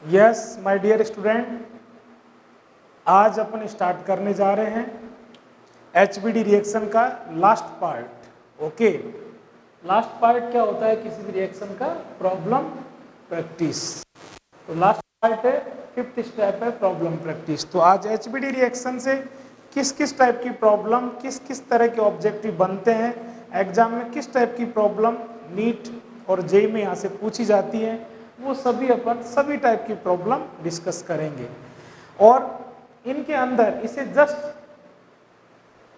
Yes my dear student, आज अपन start करने जा रहे हैं HBD रिएक्शन का last part. Okay, last part क्या होता है किसी भी रिएक्शन का? Problem practice. तो लास्ट पार्ट है, फिफ्थ स्टेप है प्रॉब्लम प्रैक्टिस। तो आज HBD रिएक्शन से किस किस टाइप की प्रॉब्लम, किस किस तरह के ऑब्जेक्टिव बनते हैं, एग्जाम में किस टाइप की प्रॉब्लम नीट और जेईई में यहाँ से पूछी जाती है, वो सभी अपन सभी टाइप की प्रॉब्लम डिस्कस करेंगे। और इनके अंदर इसे जस्ट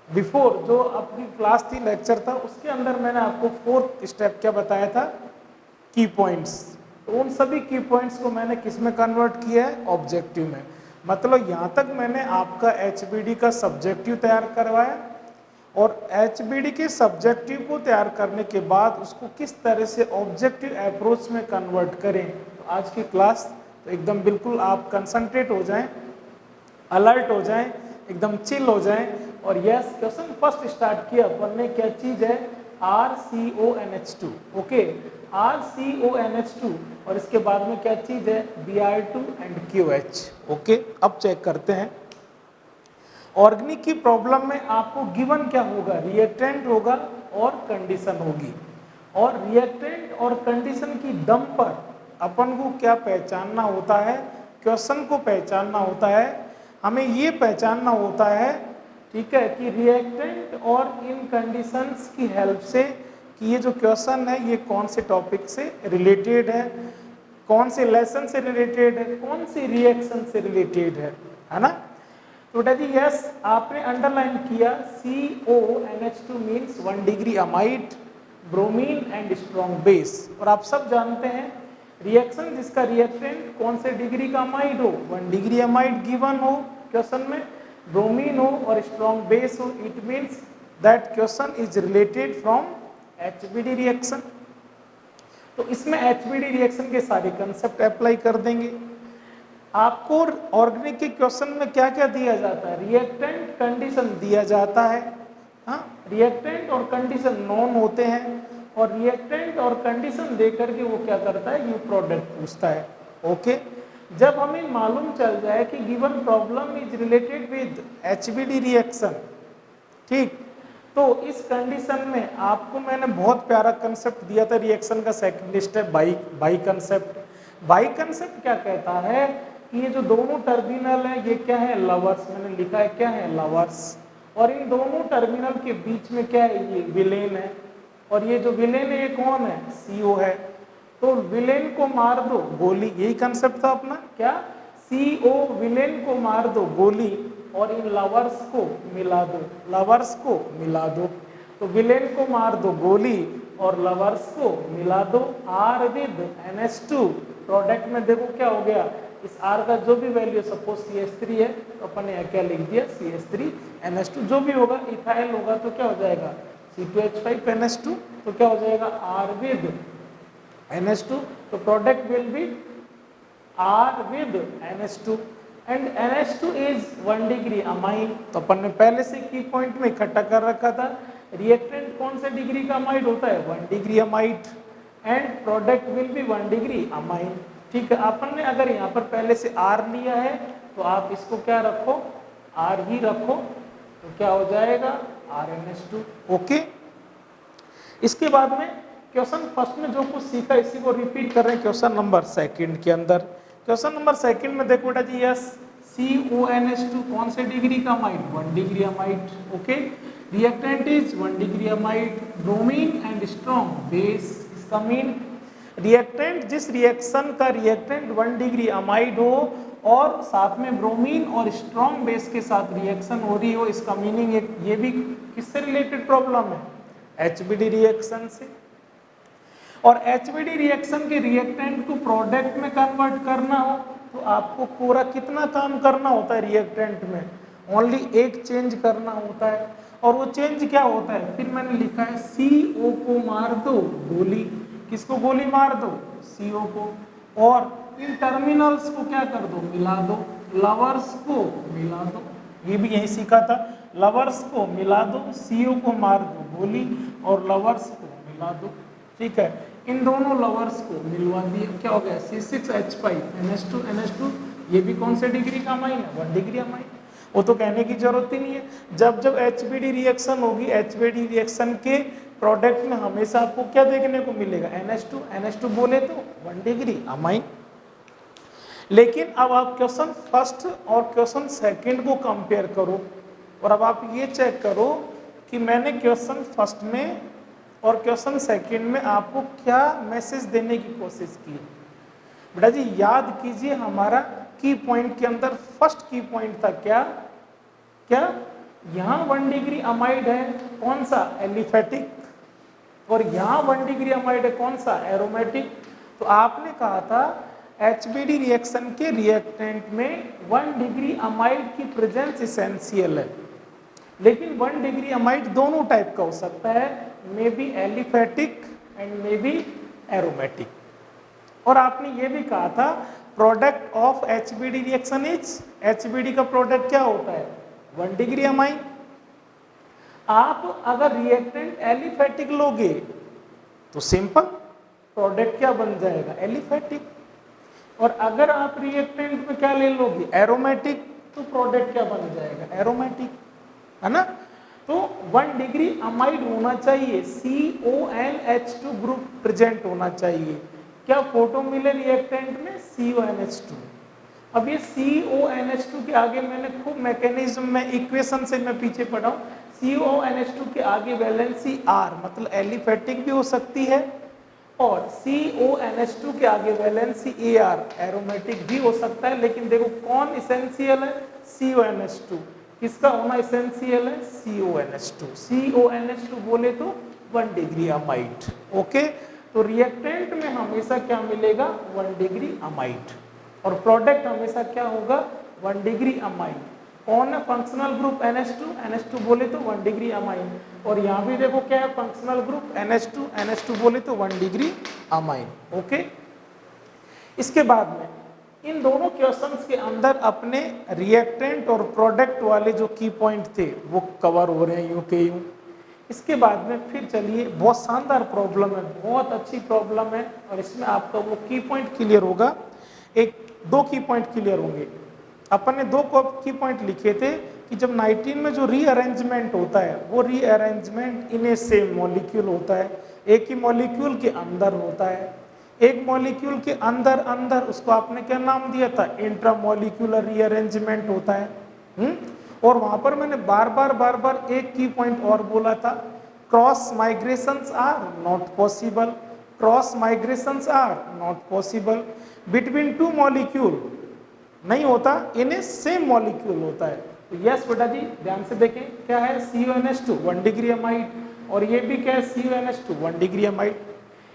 बिफोर जो अपनी क्लास थी, लेक्चर था, उसके अंदर मैंने आपको फोर्थ स्टेप क्या बताया था? की पॉइंट्स। तो उन सभी की पॉइंट्स को मैंने किस में कन्वर्ट किया है? ऑब्जेक्टिव में। मतलब यहाँ तक मैंने आपका HBD का सब्जेक्टिव तैयार करवाया और HBD के सब्जेक्टिव को तैयार करने के बाद उसको किस तरह से ऑब्जेक्टिव अप्रोच में कन्वर्ट करें। तो आज की क्लास तो एकदम बिल्कुल आप कंसंट्रेट हो जाएं, अलर्ट हो जाएं, एकदम चिल हो जाएं। और यस, क्वेश्चन फर्स्ट स्टार्ट किया अपन ने, क्या चीज है? RCONH2। ओके, RCONH2 और इसके बाद में क्या चीज है? Br2 and QH। ओके, अब चेक करते हैं। ऑर्गेनिक की प्रॉब्लम में आपको गिवन क्या होगा? रिएक्टेंट होगा और कंडीशन होगी। और रिएक्टेंट और कंडीशन की दम पर अपन को क्या पहचानना होता है? क्वेश्चन को पहचानना होता है। हमें ये पहचानना होता है, ठीक है, कि रिएक्टेंट और इन कंडीशंस की हेल्प से कि ये जो क्वेश्चन है ये कौन से टॉपिक से रिलेटेड है, कौन से लेसन से रिलेटेड है, कौन सी रिएक्शन से रिलेटेड है ना? तो बेटा जी यस, आपने अंडरलाइन किया CONH2 means 1 degree amide, bromine and strong base. और आप सब जानते हैं रिएक्शन जिसका रिएक्टेंट कौन से डिग्री का अमाइड हो, 1 डिग्री अमाइड गिवन हो क्वेश्चन में, ब्रोमीन हो और स्ट्रॉन्ग बेस हो, it means that question is related from HBD reaction. तो इसमें HBD रिएक्शन के सारे कंसेप्ट अप्लाई कर देंगे। आपको ऑर्गेनिक के क्वेश्चन में क्या क्या दिया जाता है? रिएक्टेंट, कंडीशन दिया जाता है। हाँ, रिएक्टेंट और कंडीशन नोन होते हैं और रिएक्टेंट और कंडीशन देकर के वो क्या करता है? ये प्रोडक्ट पूछता है। ओके, जब हमें मालूम चल जाए कि given problem is related with HBD reaction, ठीक, तो इस कंडीशन में आपको मैंने बहुत प्यारा कंसेप्ट दिया था रिएक्शन का second step, by concept. By concept क्या कहता है कि ये जो दोनों टर्मिनल है ये क्या है? लवर्स। मैंने लिखा है क्या है? लवर्स। और इन दोनों टर्मिनल के बीच में क्या है? ये विलेन है। और ये जो विलेन है ये कौन है? CO है। तो विलेन को मार दो गोली, यही कंसेप्ट था अपना। क्या? CO विलेन को मार दो गोली और इन लवर्स को मिला दो, लवर्स को मिला दो। तो विलेन को मार दो गोली और लवर्स को मिला दो। R विद NH2, प्रोडक्ट में देखो क्या हो गया? इस R का जो भी वैल्यू, सपोज CH3 है तो अपन ने क्या लिख दिया? CH3NH2। जो भी होगा, इथाइल होगा तो क्या हो जाएगा? C2H5NH2। तो क्या हो जाएगा? R with NH2। तो product will be R with NH2 and NH2 is 1 degree amine. तो अपन ने पहले से की पॉइंट में इकट्ठा कर रखा था। रिएक्टेंट कौन से डिग्री का अमाइड होता है? 1 degree amide and product will be 1 degree amine. ठीक है, अपन ने अगर यहाँ पर पहले से R लिया है तो आप इसको क्या रखो? R ही रखो। तो क्या हो जाएगा? RNH2। ओके, इसके बाद में क्वेश्चन फर्स्ट में जो कुछ सीखा इसी को रिपीट कर रहे हैं क्वेश्चन नंबर सेकंड के अंदर। क्वेश्चन नंबर सेकंड में देखो बेटा जी, यस, CONH2 कौन से डिग्री का amide? 1 degree amide. Okay, reactant is 1 degree amide, bromine and strong base. इसका मीन रिएक्टेंट, जिस रिएक्शन का रिएक्टेंट 1 डिग्री अमाइड हो और साथ में ब्रोमीन और स्ट्रॉन्ग बेस के साथ रिएक्शन हो रही हो, इसका मीनिंग ये भी किससे रिलेटेड प्रॉब्लम है? HBD रिएक्शन से। और HBD रिएक्शन के रिएक्टेंट को प्रोडक्ट में कन्वर्ट करना हो तो आपको पूरा कितना काम करना होता है? रिएक्टेंट में ओनली एक चेंज करना होता है। और वो चेंज क्या होता है? फिर मैंने लिखा है CO को मार दो गोली। किसको गोली मार दो? CO को। और इन टर्मिनल्स को क्या कर दो? मिला दो। लवर्स को मिला दो, ये भी यही सीखा था। लवर्स को मिला दो, CO को मार दो गोली और लवर्स को मिला दो। ठीक है, इन दोनों लवर्स को मिलवा दिया, क्या हो गया C6H5NH2 ये भी कौन से डिग्री का अमाइन है, 1 डिग्री अमाइन। वो तो कहने की जरूरत ही नहीं है। जब जब HBD रिएक्शन होगी, HBD रिएक्शन के प्रोडक्ट में हमेशा आपको क्या देखने को मिलेगा, NH2 बोले तो 1 डिग्री अमाइन। लेकिन अब आप क्वेश्चन फर्स्ट और क्वेश्चन सेकंड को कंपेयर करो, और अब आप ये चेक करो कि मैंने क्वेश्चन फर्स्ट में और क्वेश्चन सेकंड में आपको क्या मैसेज देने की कोशिश की। बेटा जी याद कीजिए, हमारा की पॉइंट के अंदर फर्स्ट की पॉइंट था क्या, यहाँ 1 डिग्री अमाइड है, कौन सा, एलिफेटिक, और यहाँ 1 डिग्री अमाइड है, कौन सा, एरोमेटिक। तो आपने कहा था HBD रिएक्शन के रिएक्टेंट में 1 डिग्री अमाइड की प्रेजेंस इसेंशियल है, लेकिन 1 डिग्री अमाइड दोनों टाइप का हो सकता है, may be aliphatic and may be aromatic. और आपने ये भी कहा था product of HBD reaction is, HBD का प्रोडक्ट क्या होता है, 1 डिग्री अमाइन। आप अगर रिएक्टेंट एलिफेटिक लोगे तो सिंपल प्रोडक्ट क्या बन जाएगा, एलिफेटिक। और अगर आप रिएक्टेंट में क्या ले लोगे, एरोमेटिक, तो प्रोडक्ट क्या बन जाएगा, एरोमेटिक, है ना। तो 1 डिग्री अमाइड होना चाहिए, CONH2 ग्रुप प्रेजेंट होना चाहिए। क्या फोटो मिले रिएक्टेंट में, CONH2। अब ये CONH2 के आगे मैंने खूब मैकेनिज्म में इक्वेशन से मैं पीछे पढ़ा हूँ, CONH2 के आगे वैलेंसी R, मतलब एलिफेटिक भी हो सकती है, और CONH2 के आगे वैलेंसी AR, एरोमेटिक भी हो सकता है। लेकिन देखो कौन इसेंशियल है, CONH2। किसका होना इसेंशियल है, CONH2 बोले तो 1 डिग्री अमाइड। ओके, तो रिएक्टेंट में हमेशा क्या मिलेगा, 1 डिग्री अमाइड, और प्रोडक्ट हमेशा क्या होगा, 1 डिग्री अमाइड। कौन है फंक्शनल ग्रुप, NH2 बोले तो 1 डिग्री अमाइन। और यहाँ भी देखो क्या है फंक्शनल ग्रुप NH2 बोले तो 1 डिग्री अमाइन। ओके, इसके बाद में इन दोनों क्वेश्चंस के अंदर अपने रिएक्टेंट और प्रोडक्ट वाले जो की पॉइंट थे वो कवर हो रहे हैं यूं के यूं। इसके बाद में फिर चलिए, बहुत शानदार प्रॉब्लम है, बहुत अच्छी प्रॉब्लम है, और इसमें आपका वो की पॉइंट क्लियर होगा, दो की पॉइंट क्लियर होंगे। अपन ने 2 की पॉइंट लिखे थे कि जब 19 में जो रीअरेंजमेंट होता है वो रीअरेंजमेंट इन ए सेम मॉलिक्यूल होता है, एक ही मॉलिक्यूल के अंदर होता है। एक मॉलिक्यूल के अंदर अंदर उसको आपने क्या नाम दिया था, इंट्रामॉलिक्यूलर रीअरेंजमेंट होता है। और वहां पर मैंने बार बार एक की पॉइंट और बोला था, cross migrations are not possible, cross migrations are not possible between 2 molecule, नहीं होता, इन ए सेम मॉलिक्यूल होता है। तो यस बेटा जी ध्यान से देखें, क्या है, CONH2 1 डिग्री अमाइड, और ये भी क्या है, CONH2 1 डिग्री अमाइड।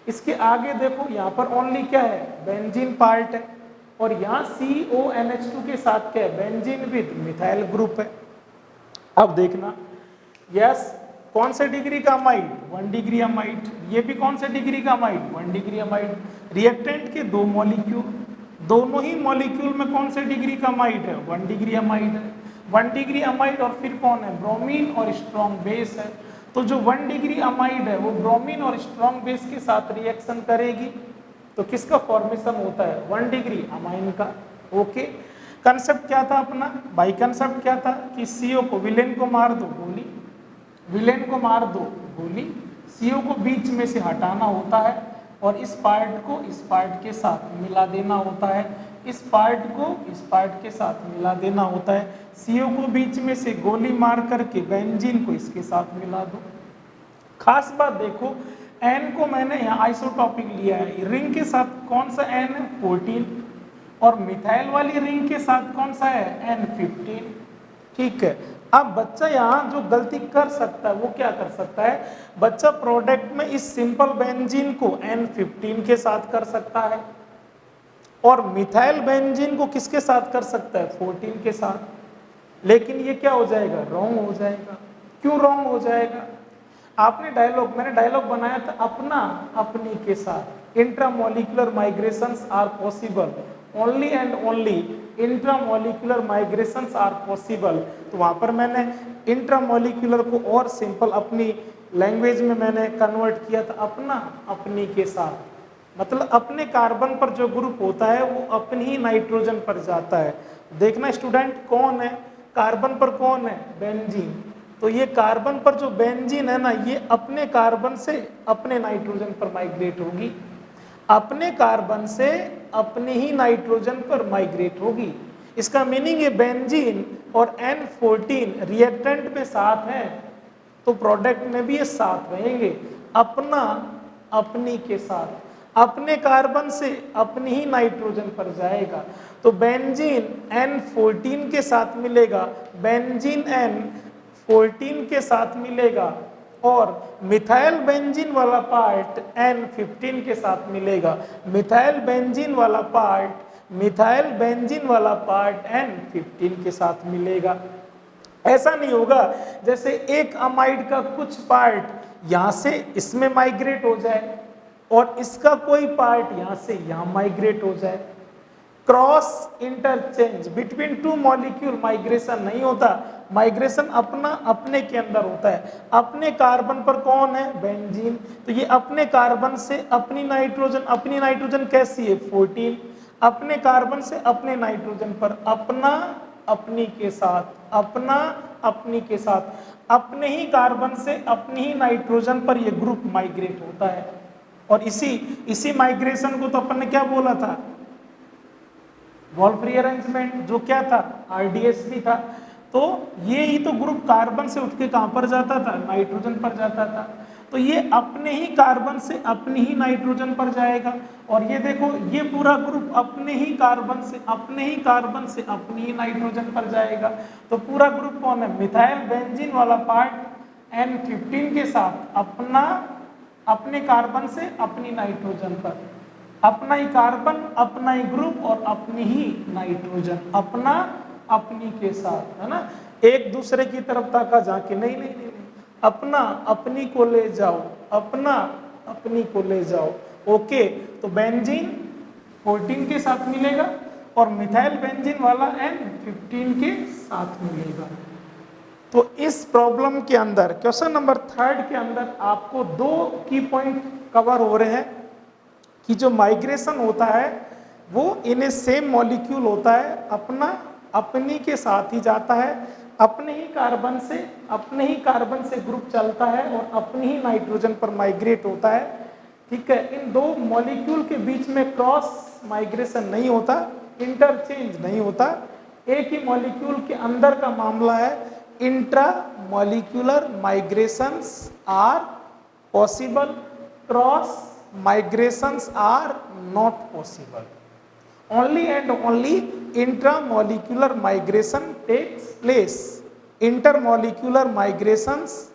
इसके आगे देखो यहाँ पर ओनली क्या है, बेंजीन पार्ट है, और यहाँ CONH2 के साथ क्या है, बेंजीन विद मिथाइल ग्रुप है। अब देखना, यस कौन से डिग्री का अमाइड, 1 डिग्री अमाइड, ये भी कौन से डिग्री का अमाइड, 1 डिग्री अमाइड। रिएक्टेंट के 2 मॉलिक्यूल, दोनों ही मॉलिक्यूल में कौन से डिग्री का अमाइड है, 1 डिग्री अमाइड है। 1 डिग्री अमाइड और फिर कौन है, ब्रोमीन और स्ट्रॉन्ग बेस है। तो जो 1 डिग्री अमाइड है वो ब्रोमीन और स्ट्रॉन्ग बेस के साथ रिएक्शन करेगी, तो किसका फॉर्मेशन होता है, 1 डिग्री अमाइन का। ओके, कंसेप्ट क्या था अपना भाई, कंसेप्ट क्या था कि CO को, विलेन को मार दो गोली, विलेन को मार दो गोली, CO को बीच में से हटाना होता है, और इस पार्ट को इस पार्ट के साथ मिला देना होता है, इस पार्ट को इस पार्ट के साथ मिला देना होता है। CO को बीच में से गोली मार करके बेंजीन को इसके साथ मिला दो। खास बात देखो, N को मैंने यहाँ आइसोटॉपिक लिया है, रिंग के साथ कौन सा N है, 14, और मिथाइल वाली रिंग के साथ कौन सा है, N15। ठीक है, अब बच्चा यहाँ जो गलती कर सकता है वो क्या कर सकता है, बच्चा प्रोडक्ट में इस सिंपल बेंजीन को N15 के साथ कर सकता है, और मिथाइल बेंजीन को किसके साथ कर सकता है, 14 के साथ। लेकिन ये क्या हो जाएगा, रॉन्ग हो जाएगा। क्यों रॉन्ग हो जाएगा, आपने डायलॉग, मैंने डायलॉग बनाया था अपना अपनी के साथ, intramolecular migrations are possible, only and only intramolecular migrations are possible. तो वहां पर मैंने इंट्रामॉलिक्यूलर को और सिंपल अपनी लैंग्वेज में मैंने कन्वर्ट किया था अपना अपनी के साथ, मतलब अपने कार्बन पर जो ग्रुप होता है वो अपनी ही नाइट्रोजन पर जाता है। देखना स्टूडेंट, कौन है कार्बन पर, कौन है बेंजीन, तो ये कार्बन पर जो बेंजीन है ना, ये अपने कार्बन से अपने नाइट्रोजन पर माइग्रेट होगी, अपने कार्बन से अपने ही नाइट्रोजन पर माइग्रेट होगी। इसका मीनिंग ये बेंजीन और N14 रिएक्टेंट में साथ है तो प्रोडक्ट में भी ये साथ रहेंगे, अपना अपनी के साथ, अपने कार्बन से अपनी ही नाइट्रोजन पर जाएगा। तो बेंजीन N14 के साथ मिलेगा, बेंजीन N14 के साथ मिलेगा, और मिथाइल बेंजीन वाला पार्ट N15 के साथ मिलेगा, मिथाइल बेंजीन वाला पार्ट N15 के साथ मिलेगा। ऐसा नहीं होगा जैसे एक अमाइड का कुछ पार्ट यहाँ से इसमें माइग्रेट हो जाए और इसका कोई पार्ट यहाँ से यहाँ माइग्रेट हो जाए। Cross interchange between two molecule migration नहीं होता, माइग्रेशन अपना अपने के अंदर होता है। अपने कार्बन पर कौन है बेंजीन, तो ये अपने कार्बन से अपनी नाइट्रोजन कैसी है 14, अपने कार्बन से अपने नाइट्रोजन पर अपना अपनी के साथ, अपना अपनी के साथ, अपने ही कार्बन से अपनी ही नाइट्रोजन पर ये ग्रुप माइग्रेट होता है। और इसी माइग्रेशन को तो अपन ने क्या बोला था, वॉल्फ रीअरेंजमेंट, जो क्या था RDS भी था। तो ये ही तो ग्रुप कार्बन से उठ के कहां पर जाता था, नाइट्रोजन पर जाता था। तो ये अपने ही कार्बन से अपनी ही नाइट्रोजन पर जाएगा। और ये देखो, ये पूरा ग्रुप अपने ही कार्बन से अपनी ही नाइट्रोजन पर जाएगा। तो पूरा ग्रुप कौन है, मिथाइल बेंजीन वाला पार्ट N15 के साथ अपने कार्बन से अपनी नाइट्रोजन पर, अपना ही कार्बन, अपना ही ग्रुप और अपनी ही नाइट्रोजन, अपना अपनी के साथ, है ना। एक दूसरे की तरफ ताका जाके नहीं, अपना अपनी को ले जाओ, अपना अपनी को ले जाओ। ओके, तो बेंजीन 14 के साथ मिलेगा और मिथाइल बेंजीन वाला N15 के साथ मिलेगा। तो इस प्रॉब्लम के अंदर क्वेश्चन नंबर 3 के अंदर आपको 2 की पॉइंट कवर हो रहे हैं कि जो माइग्रेशन होता है वो इन ए सेम मॉलिक्यूल होता है, अपना अपनी के साथ ही जाता है, अपने ही कार्बन से ग्रुप चलता है और अपनी ही नाइट्रोजन पर माइग्रेट होता है। ठीक है, इन दो मॉलिक्यूल के बीच में क्रॉस माइग्रेशन नहीं होता, इंटरचेंज नहीं होता। एक ही मॉलिक्यूल के अंदर का मामला है, intra molecular migrations are possible, cross migrations are not possible. Only and only intramolecular migration takes place. Intermolecular migrations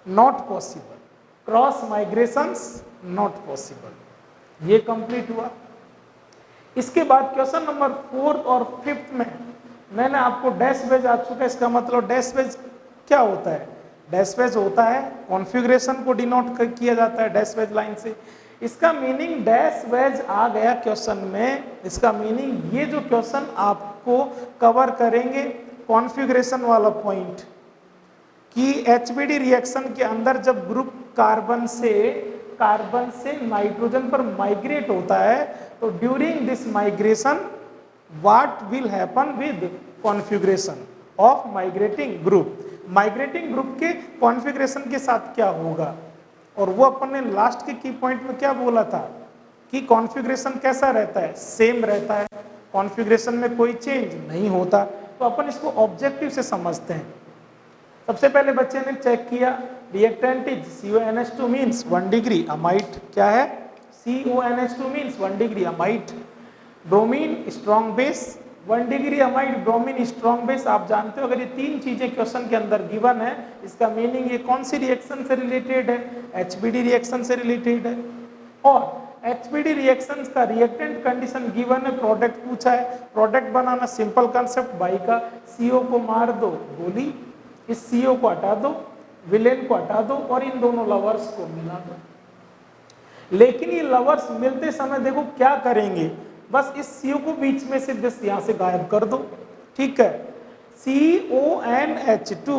not possible. Cross migrations not possible. ये कंप्लीट हुआ। इसके बाद क्वेश्चन नंबर 4 और 5 में मैंने आपको डैश वेज आ चुका है। इसका मतलब डैश वेज क्या होता है, डैश वेज होता है कॉन्फ़िगरेशन को डिनोट किया जाता है डैश वेज लाइन से। इसका मीनिंग डैश वेज आ गया क्वेश्चन में, इसका मीनिंग ये जो क्वेश्चन आपको कवर करेंगे कॉन्फ़िगरेशन वाला पॉइंट कि HBD रिएक्शन के अंदर जब ग्रुप कार्बन से नाइट्रोजन पर माइग्रेट होता है तो during this migration what will happen with configuration of migrating group. Migrating group के कॉन्फ़िगरेशन के साथ क्या होगा, और वो अपन ने लास्ट के की पॉइंट में क्या बोला था कि कॉन्फ़िगरेशन कैसा रहता है, सेम रहता है, कॉन्फ़िगरेशन में कोई चेंज नहीं होता। तो अपन इसको ऑब्जेक्टिव से समझते हैं। सबसे पहले बच्चे ने चेक किया reactant is CONH2 means 1 degree amide, क्या है CONH2 means 1 degree amide. Bromine strong base 1 degree amide, bromine strong base. आप जानते हो अगर ये 3 चीजें क्वेश्चन के अंदर गिवन है, इसका मीनिंग ये कौन सी रिएक्शन से रिलेटेड है, HBD रिएक्शन से रिलेटेड है। और HBD रिएक्शंस का रिएक्टेंट कंडीशन गिवन है, प्रोडक्ट पूछा है, product banana simple concept, by का CO को मार दो गोली, इस CO को हटा दो, विलेन को हटा दो और इन दोनों लवर्स को मिला दो। लेकिन ये लवर्स मिलते समय देखो क्या करेंगे, बस इस CO को बीच में से यहाँ से गायब कर दो। ठीक है, CONH2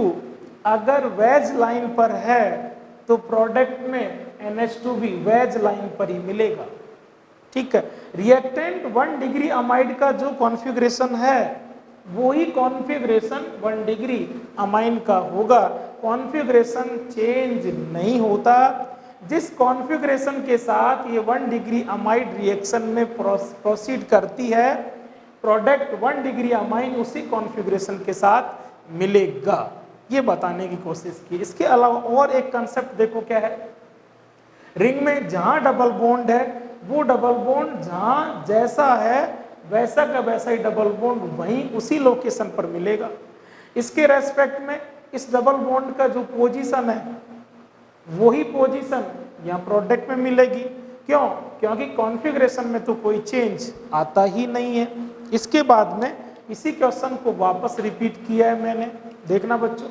अगर वेज लाइन पर है तो प्रोडक्ट में NH2 भी वेज लाइन पर ही मिलेगा। ठीक है, रिएक्टेंट 1 डिग्री अमाइड का जो कॉन्फ़िगरेशन है वो ही कॉन्फ़िगरेशन 1 डिग्री अमाइन का होगा। कॉन्फ़िगरेशन चेंज नहीं होता। जिस कॉन्फ़िगरेशन के साथ ये 1 डिग्री अमाइड रिएक्शन में प्रोसीड करती है, प्रोडक्ट 1 डिग्री अमाइन उसी कॉन्फ़िगरेशन के साथ मिलेगा, ये बताने की कोशिश की। इसके अलावा और एक कंसेप्ट देखो क्या है, रिंग में जहां डबल बॉन्ड है वो डबल बॉन्ड जहां जैसा है वैसा का वैसा ही डबल बॉन्ड वहीं उसी लोकेशन पर मिलेगा। इसके रेस्पेक्ट में इस डबल बॉन्ड का जो पोजीशन है वही पोजीशन यहाँ प्रोडक्ट में मिलेगी। क्यों? क्योंकि कॉन्फ़िगरेशन में तो कोई चेंज आता ही नहीं है। इसके बाद में इसी क्वेश्चन को वापस रिपीट किया है मैंने, देखना बच्चों।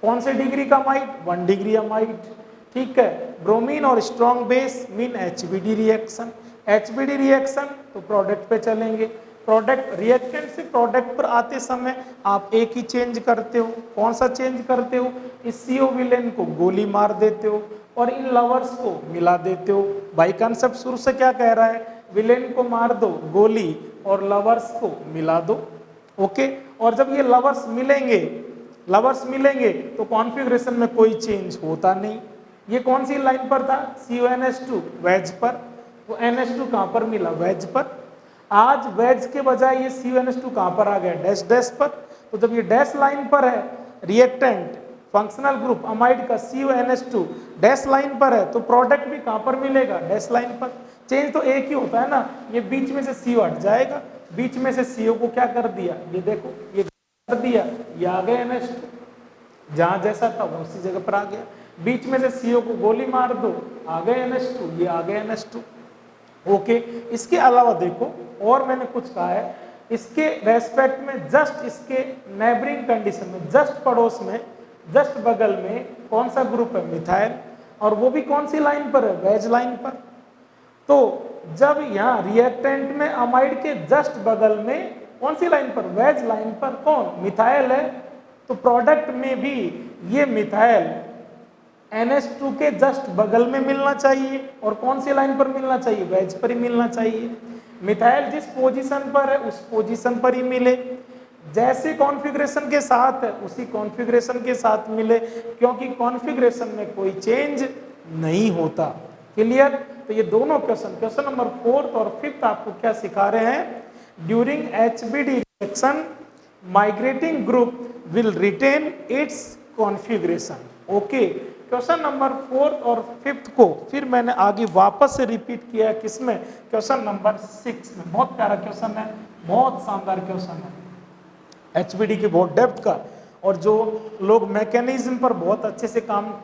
कौन से डिग्री का अमाइड? 1 degree amide. ठीक है, ब्रोमीन और strong base mean HBD reaction. HBD reaction तो प्रोडक्ट पे चलेंगे। प्रोडक्ट रिएक्टेंट से प्रोडक्ट पर आते समय आप एक ही चेंज करते हो। कौन सा चेंज करते हो? इस CO विलेन को गोली मार देते हो और इन लवर्स को मिला देते हो। भाई कंसेप्ट शुरू से क्या कह रहा है? विलेन को मार दो गोली और लवर्स को मिला दो। ओके, और जब ये लवर्स मिलेंगे तो कॉन्फ़िगरेशन में कोई चेंज होता नहीं। ये कौन सी लाइन पर था? CONH2 वेज पर। तो NH2 कहाँ पर मिला? वेज पर। आज वेज के बजाय ये CONH2 कहाँ पर आ गया? डैश डैश पर। तो जब ये डैश लाइन पर है रिएक्टेंट फंक्शनल ग्रुप अमाइड का CONH2 डैश लाइन पर है तो प्रोडक्ट भी कहाँ पर मिलेगा? डैश लाइन पर। चेंज तो एक ही होता है ना, ये बीच में से CO हट जाएगा। बीच में से CO को क्या कर दिया? ये देखो, ये कर दिया, ये आ गया NH2, जहां जैसा था वो उसी जगह पर आ गया। बीच में से CO को गोली मार दो, आ गए NH2, ये आ गए NH2। ओके, इसके अलावा देखो और मैंने कुछ कहा है, इसके रेस्पेक्ट में जस्ट इसके नेबरिंग कंडीशन में, जस्ट पड़ोस में, जस्ट बगल में कौन सा ग्रुप है? मिथाइल, और वो भी कौन सी लाइन पर है? वेज लाइन पर। तो जब यहाँ रिएक्टेंट में अमाइड के जस्ट बगल में कौन सी लाइन पर? वेज लाइन पर कौन? मिथाइल है। तो प्रोडक्ट में भी ये मिथाइल NH2 के जस्ट बगल में मिलना चाहिए। और कौन सी लाइन पर मिलना चाहिए? वेज पर ही मिलना चाहिए। मिथाइल जिस पोजीशन पर है उस पोजीशन पर ही मिले, जैसे कॉन्फ़िगरेशन के साथ है उसी कॉन्फ़िगरेशन के साथ मिले, क्योंकि कॉन्फ़िगरेशन में कोई चेंज नहीं होता। क्लियर? तो ये दोनों क्वेश्चन नंबर 4 और 5 आपको क्या सिखा रहे हैं? During HBD reaction migrating group will retain its configuration. Okay, question number 4 और 5 को फिर मैंने आगे वापस से रिपीट किया है। किसमें? क्वेश्चन नंबर 6 में। बहुत प्यारा क्वेश्चन है, बहुत शानदार क्वेश्चन है HBD की, बहुत डेप्थ का, और जो लोग मैकेनिज्म पर बहुत अच्छे से काम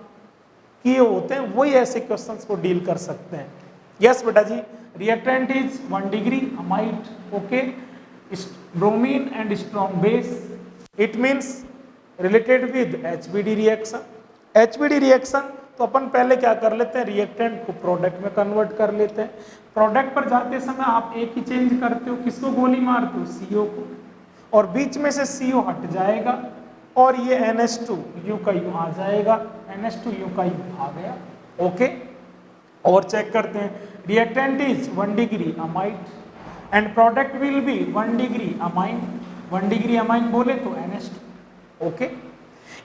किए होते हैं वही ऐसे क्वेश्चंस को डील कर सकते हैं। यस बेटा जी, reactant is 1 degree amide. Okay, bromine and strong base, it means related with HBD reaction. HBD reaction तो अपन पहले क्या कर लेते हैं? रिएक्टेंट को प्रोडक्ट में कन्वर्ट कर लेते हैं। प्रोडक्ट पर जाते समय आप एक ही चेंज करते हो, किसको गोली मारते हो? CO को, और बीच में से CO हट जाएगा और ये NH2 U का U आ जाएगा, NH2 U का U आ गया। ओके, और चेक करते हैं, reactant is 1 degree amide and product will be 1 degree amine. 1 degree amine बोले तो NH2। ओके,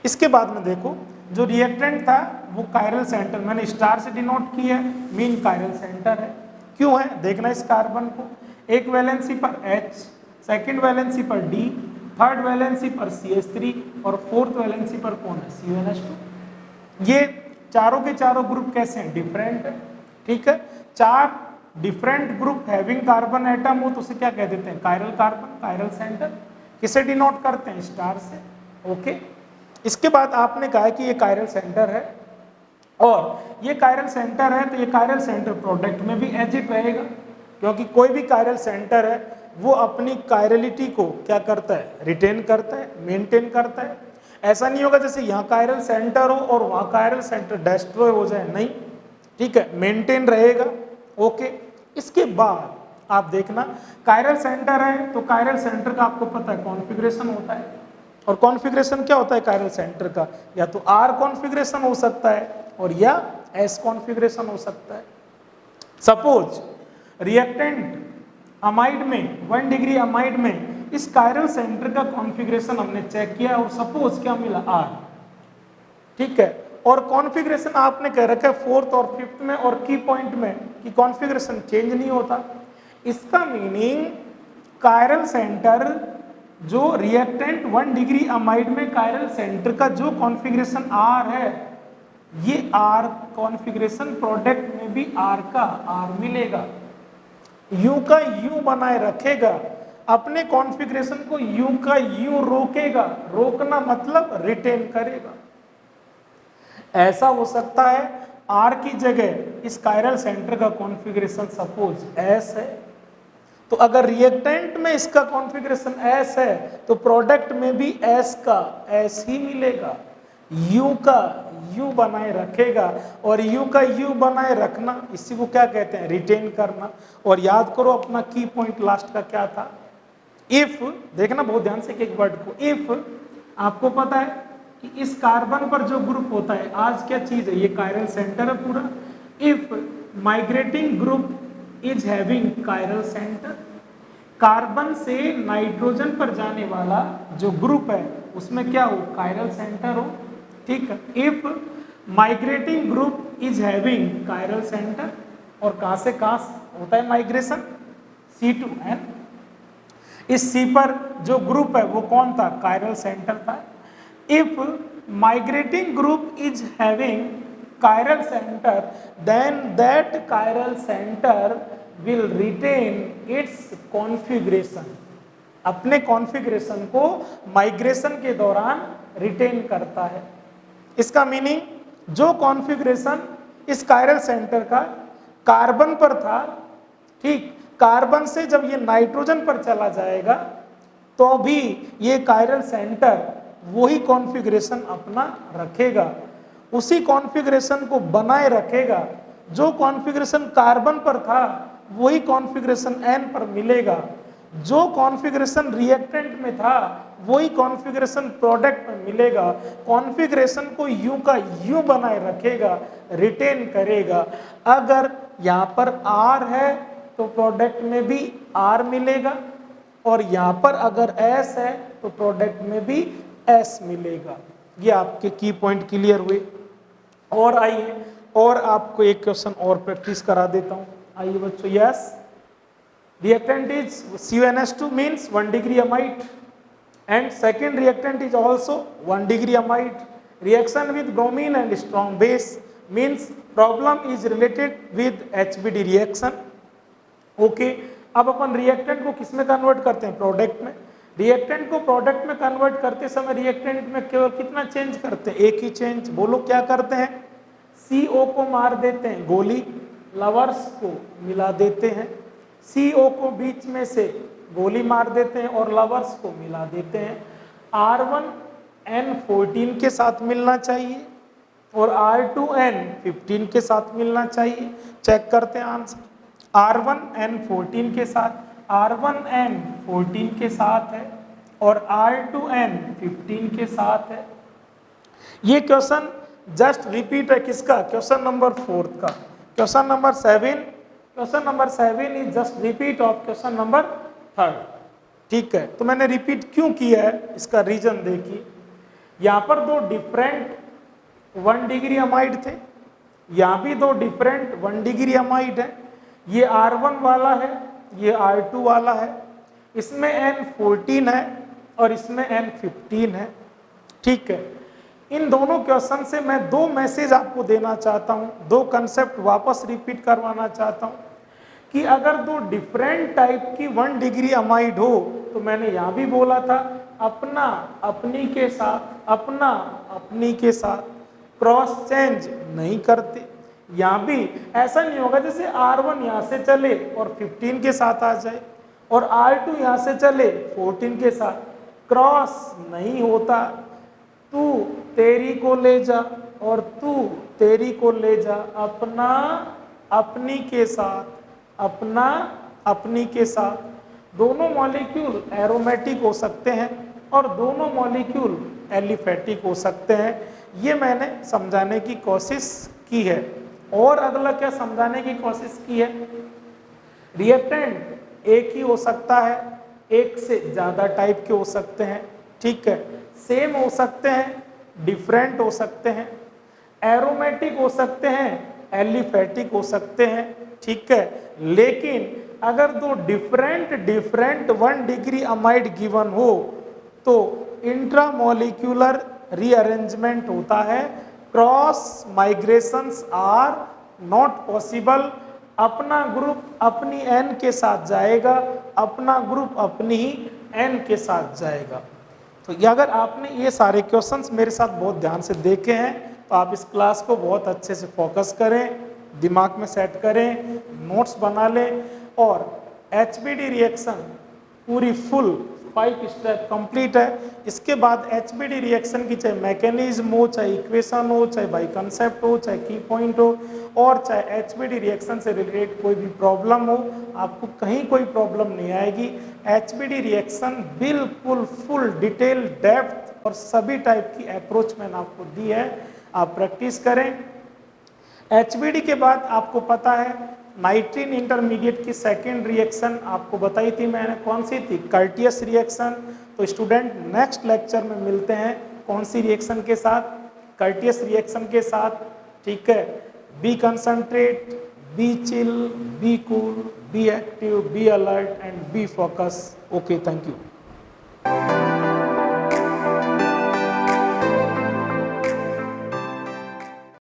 इसके बाद में देखो जो रिएक्टेंट था वो कायरल सेंटर, मैंने स्टार से डिनोट किया है, मीन कायरल सेंटर है। क्यों है? देखना इस कार्बन को, एक वैलेंसी पर H, सेकंड वैलेंसी पर D, थर्ड वैलेंसी पर CH3 और फोर्थ वैलेंसी पर कौन है? CONH2। ये चारों के चारों ग्रुप कैसे हैं? डिफरेंट है। ठीक है, 4 different group having carbon atom हो तो उसे क्या कह देते हैं? Chiral carbon, chiral centre. किसे डिनोट करते हैं? स्टार से। ओके, इसके बाद आपने कहा कि ये कायरल सेंटर है, और ये कायरल सेंटर है तो ये कायरल सेंटर प्रोडक्ट में भी एज इट रहेगा, क्योंकि कोई भी कायरल सेंटर है वो अपनी कायरलिटी को क्या करता है? रिटेन करता है, मेंटेन करता है। ऐसा नहीं होगा जैसे यहाँ कायरल सेंटर हो और वहाँ कायरल सेंटर डिस्ट्रॉय हो जाए, नहीं। ठीक है, मेंटेन रहेगा। ओके, इसके बाद आप देखना कायरल सेंटर है तो कायरल सेंटर का आपको पता है कॉन्फ़िगरेशन होता है। और कॉन्फ़िगरेशन क्या होता है कायरल सेंटर का, या तो R कॉन्फ़िगरेशन हो सकता है और या S कॉन्फ़िगरेशन हो सकता है। सपोज रिएक्टेंट अमाइड में 1 डिग्री अमाइड में इस कायरल सेंटर का कॉन्फ़िगरेशन हमने चेक किया और सपोज क्या मिला R, ठीक है, और कॉन्फ़िगरेशन आपने कह रखा है 4th और 5th में और की पॉइंट में कि कॉन्फ़िगरेशन चेंज नहीं होता। इसका मीनिंग कायरल सेंटर जो रिएक्टेंट 1 डिग्री अमाइड में कायरल सेंटर का जो कॉन्फ़िगरेशन R है, ये R कॉन्फ़िगरेशन प्रोडक्ट में भी R का R मिलेगा, U का U बनाए रखेगा, अपने कॉन्फ़िगरेशन को U का U रोकेगा, रोकना मतलब रिटेन करेगा। ऐसा हो सकता है R की जगह इस कायरल सेंटर का कॉन्फ़िगरेशन सपोज S है, तो अगर रिएक्टेंट में इसका कॉन्फ़िगरेशन S है तो प्रोडक्ट में भी S का S ही मिलेगा, U का U बनाए रखेगा, और U का U बनाए रखना इसी को क्या कहते हैं, रिटेन करना। और याद करो अपना की पॉइंट लास्ट का क्या था, इफ, देखना बहुत ध्यान से एक वर्ड को, इफ आपको पता है कि इस कार्बन पर जो ग्रुप होता है, आज क्या चीज है, ये कायरल सेंटर है पूरा, if migrating group is having chiral centre, carbon से नाइट्रोजन पर जाने वाला जो ग्रुप है उसमें क्या हो, कायरल सेंटर हो, ठीक है। If migrating group is having chiral centre, और कहां से कहां होता है माइग्रेशन, C2N, इस C पर जो ग्रुप है वो कौन था, कायरल सेंटर था। If migrating group is having chiral center, then that chiral center will retain its configuration, अपने कॉन्फ़िगरेशन को माइग्रेशन के दौरान रिटेन करता है। इसका मीनिंग जो कॉन्फ़िगरेशन इस कायरल सेंटर का कार्बन पर था, ठीक, कार्बन से जब ये नाइट्रोजन पर चला जाएगा तो भी ये कायरल सेंटर वही कॉन्फ़िगरेशन अपना रखेगा, उसी कॉन्फ़िगरेशन को बनाए रखेगा। जो कॉन्फ़िगरेशन कार्बन पर था वही कॉन्फ़िगरेशन N पर मिलेगा, जो कॉन्फ़िगरेशन रिएक्टेंट में था वही कॉन्फ़िगरेशन प्रोडक्ट में मिलेगा। कॉन्फ़िगरेशन को U का U बनाए रखेगा, रिटेन करेगा। अगर यहाँ पर R है तो प्रोडक्ट में भी R मिलेगा, और यहाँ पर अगर S है तो प्रोडक्ट में भी S मिलेगा। ये आपके की पॉइंट क्लियर हुए। और आइए और आपको एक क्वेश्चन और प्रैक्टिस करा देता हूँ। आइए बच्चों, yes, reactant is CuNH2 means 1 degree amide, and second reactant is also 1 degree amide. Reaction with bromine and strong base means problem is related with HBD reaction. Okay, अब अपन रिएक्टेंट को किस में कन्वर्ट करते हैं, प्रोडक्ट में। Reactant को product में convert करते समय रिएक्टेंट में केवल कितना चेंज करते हैं, एक ही चेंज। बोलो क्या करते हैं, CO को मार देते हैं गोली, लवर्स को मिला देते हैं, CO को बीच में से गोली मार देते हैं और लवर्स को मिला देते हैं। R1N14 के साथ मिलना चाहिए और R2N15 के साथ मिलना चाहिए। चेक करते हैं आंसर, R1N14 के साथ, R1N14 के साथ है और R2N15 के साथ है। ये क्वेश्चन जस्ट रिपीट है किसका, क्वेश्चन नंबर 4 का। Question number 7 is just repeat of question number 3। ठीक है, तो मैंने रिपीट क्यों किया है, इसका रीजन देखिए। यहाँ पर दो डिफरेंट 1 डिग्री अमाइड थे, यहाँ भी दो डिफरेंट 1 डिग्री अमाइड है। ये R1 वाला है, ये R2 वाला है, इसमें N14 है और इसमें N15 है। ठीक है, इन दोनों क्वेश्चन से मैं दो मैसेज आपको देना चाहता हूं, दो कंसेप्ट वापस रिपीट करवाना चाहता हूं कि अगर दो डिफरेंट टाइप की 1 डिग्री अमाइड हो तो मैंने यहां भी बोला था अपना अपनी के साथ, अपना अपनी के साथ क्रॉस चेंज नहीं करते। यहाँ भी ऐसा नहीं होगा जैसे R1 यहाँ से चले और 15 के साथ आ जाए और R2 यहाँ से चले 14 के साथ, क्रॉस नहीं होता। तू तेरी को ले जा और तू तेरी को ले जा, अपना अपनी के साथ, अपना अपनी के साथ। दोनों मॉलिक्यूल एरोमेटिक हो सकते हैं और दोनों मॉलिक्यूल एलिफेटिक हो सकते हैं। ये मैंने समझाने की कोशिश की है। और अगला क्या समझाने की कोशिश की है, रिएक्टेंट एक ही हो सकता है, एक से ज़्यादा टाइप के हो सकते हैं, ठीक है, सेम हो सकते हैं, डिफरेंट हो सकते हैं, एरोमेटिक हो सकते हैं, एलिफेटिक हो सकते हैं, ठीक है। लेकिन अगर दो डिफरेंट 1 डिग्री अमाइड गिवन हो तो इंट्रामोलिक्यूलर रीअरेंजमेंट होता है, cross migrations are not possible. अपना ग्रुप अपनी एन के साथ जाएगा, अपना ग्रुप अपनी ही एन के साथ जाएगा। तो ये अगर आपने ये सारे क्वेश्चंस मेरे साथ बहुत ध्यान से देखे हैं तो आप इस क्लास को बहुत अच्छे से फोकस करें, दिमाग में सेट करें, नोट्स बना लें और HBD रिएक्शन पूरी फुल 5 स्टेप कंप्लीट है। इसके बाद HBD रिएक्शन की चाहे मैकेनिज्म हो, चाहे इक्वेशन हो, चाहे बाई कंसेप्ट हो, चाहे की पॉइंट हो, और चाहे HBD रिएक्शन से रिलेटेड कोई भी प्रॉब्लम हो, आपको कहीं कोई प्रॉब्लम नहीं आएगी। HBD रिएक्शन बिल्कुल फुल डिटेल डेप्थ और सभी टाइप की अप्रोच मैंने आपको दी है, आप प्रैक्टिस करें। HBD के बाद आपको पता है नाइट्रीन इंटरमीडिएट की सेकेंड रिएक्शन आपको बताई थी मैंने, कौन सी थी, कर्टियस रिएक्शन। तो स्टूडेंट नेक्स्ट लेक्चर में मिलते हैं कौन सी रिएक्शन के साथ, कर्टियस रिएक्शन के साथ, ठीक है। Be concentrate, be chill, be cool, be active, be alert and be focus. Okay, thank you.